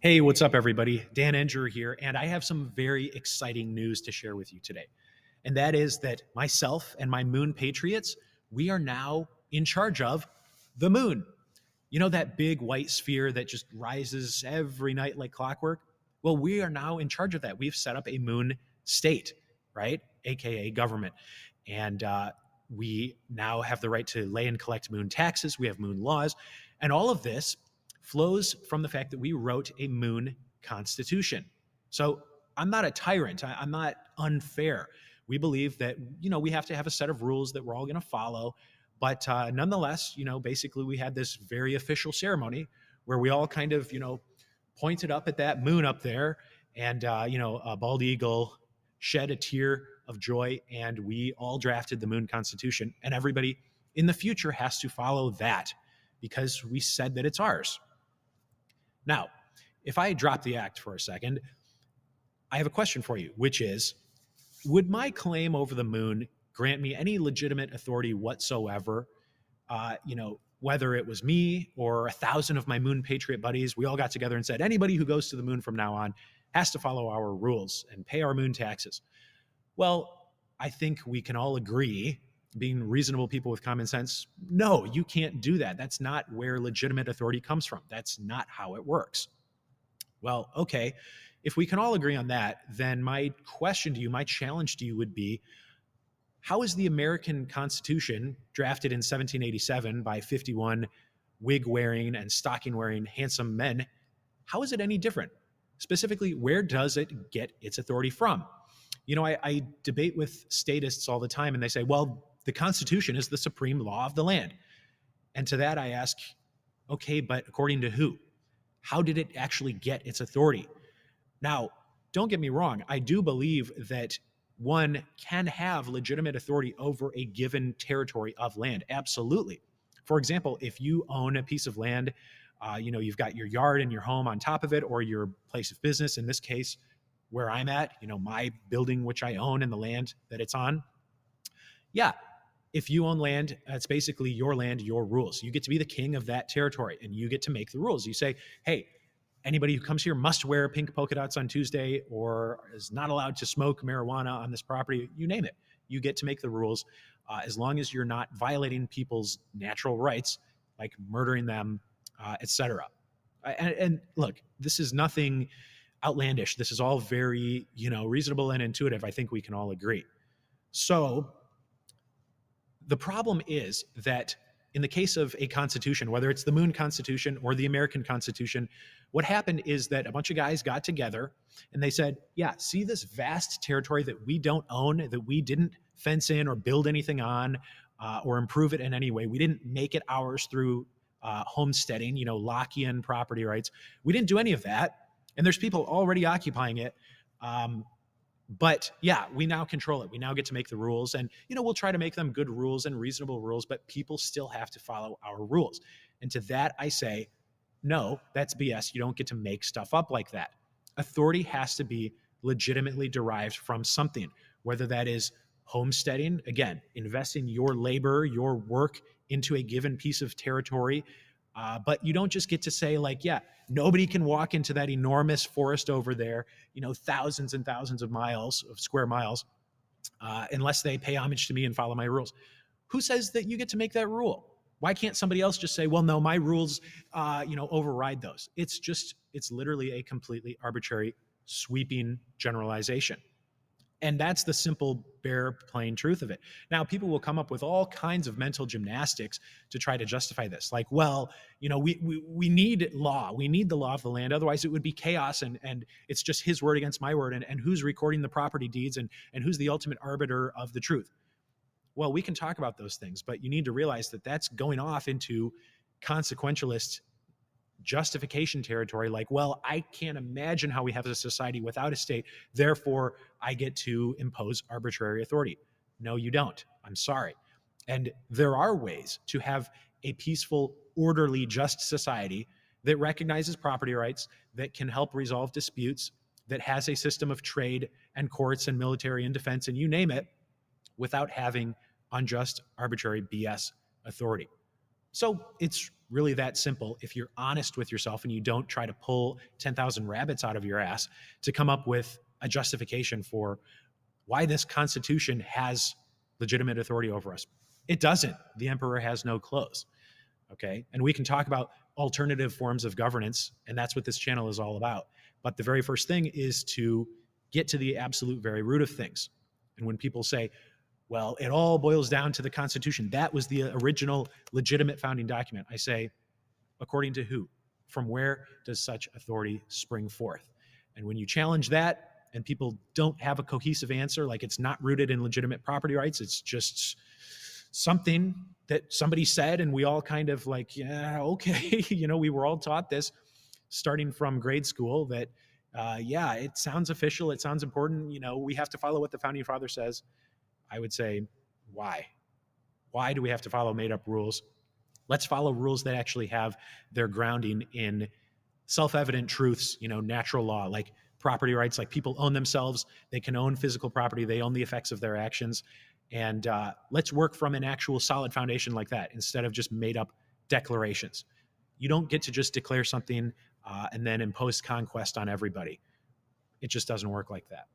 Hey, what's up, everybody? Dan Engerer here, and I have some very exciting news to share with you today. And that is that myself and my Moon Patriots, we are now in charge of the moon. You know that big white sphere that just rises every night like clockwork? Well, we are now in charge of that. We've set up a moon state, right? AKA government. And we now have the right to lay and collect moon taxes. We have moon laws. And all of this flows from the fact that we wrote a moon constitution. So I'm not a tyrant. I'm not unfair. We believe that, we have to have a set of rules that we're all going to follow. But nonetheless, basically we had this very official ceremony where we all kind of, pointed up at that moon up there and, a bald eagle shed a tear of joy, and we all drafted the moon constitution, and everybody in the future has to follow that because we said that it's ours. Now, if I drop the act for a second, I have a question for you, which is, would my claim over the moon grant me any legitimate authority whatsoever? Whether it was me or 1,000 of my Moon Patriot buddies, we all got together and said, anybody who goes to the moon from now on has to follow our rules and pay our moon taxes. Well, I think we can all agree, being reasonable people with common sense, no, you can't do that. That's not where legitimate authority comes from. That's not how it works. Well, okay, if we can all agree on that, then my question to you, my challenge to you would be, how is the American Constitution, drafted in 1787 by 51 wig-wearing and stocking-wearing handsome men, how is it any different? Specifically, where does it get its authority from? I debate with statists all the time, and they say, well, the Constitution is the supreme law of the land. And to that I ask, okay, but according to who? How did it actually get its authority? Now, don't get me wrong. I do believe that one can have legitimate authority over a given territory of land. Absolutely. For example, if you own a piece of land, you've got your yard and your home on top of it, or your place of business. In this case, where I'm at, my building, which I own, and the land that it's on. Yeah. If you own land, it's basically your land, your rules. You get to be the king of that territory, and you get to make the rules. You say, hey, anybody who comes here must wear pink polka dots on Tuesday, or is not allowed to smoke marijuana on this property. You name it. You get to make the rules as long as you're not violating people's natural rights, like murdering them, etc. And look, this is nothing outlandish. This is all very, reasonable and intuitive. I think we can all agree. So the problem is that in the case of a constitution, whether it's the Moon Constitution or the American Constitution, what happened is that a bunch of guys got together and they said, yeah, see this vast territory that we don't own, that we didn't fence in or build anything on or improve it in any way. We didn't make it ours through homesteading, Lockean property rights. We didn't do any of that. And there's people already occupying it. But yeah, we now control it. We now get to make the rules, and we'll try to make them good rules and reasonable rules, but people still have to follow our rules. And to that I say, no, that's BS. You don't get to make stuff up like that. Authority has to be legitimately derived from something, whether that is homesteading, again, investing your labor, your work into a given piece of territory. But you don't just get to say, like, yeah, nobody can walk into that enormous forest over there, thousands and thousands of miles, of square miles, unless they pay homage to me and follow my rules. Who says that you get to make that rule? Why can't somebody else just say, well, no, my rules, override those? It's literally a completely arbitrary, sweeping generalization. And that's the simple, bare, plain truth of it. Now, people will come up with all kinds of mental gymnastics to try to justify this. Like, well, we need law. We need the law of the land. Otherwise, it would be chaos, and it's just his word against my word. And who's recording the property deeds, and who's the ultimate arbiter of the truth? Well, we can talk about those things, but you need to realize that that's going off into consequentialist justification territory, like, well, I can't imagine how we have a society without a state, therefore I get to impose arbitrary authority. No, you don't. I'm sorry. And there are ways to have a peaceful, orderly, just society that recognizes property rights, that can help resolve disputes, that has a system of trade and courts and military and defense and you name it, without having unjust, arbitrary BS authority. So it's really that simple. If you're honest with yourself and you don't try to pull 10,000 rabbits out of your ass to come up with a justification for why this Constitution has legitimate authority over us. It doesn't. The emperor has no clothes. Okay. And we can talk about alternative forms of governance, and that's what this channel is all about. But the very first thing is to get to the absolute very root of things. And when people say, well, it all boils down to the Constitution, that was the original legitimate founding document, I say, according to who? From where does such authority spring forth? And when you challenge that and people don't have a cohesive answer, like it's not rooted in legitimate property rights, it's just something that somebody said and we all kind of like, yeah, okay, we were all taught this starting from grade school that, yeah, it sounds official, it sounds important, we have to follow what the founding father says. I would say, why? Why do we have to follow made up rules? Let's follow rules that actually have their grounding in self-evident truths, natural law, like property rights, like people own themselves, they can own physical property, they own the effects of their actions. And let's work from an actual solid foundation like that instead of just made up declarations. You don't get to just declare something and then impose conquest on everybody. It just doesn't work like that.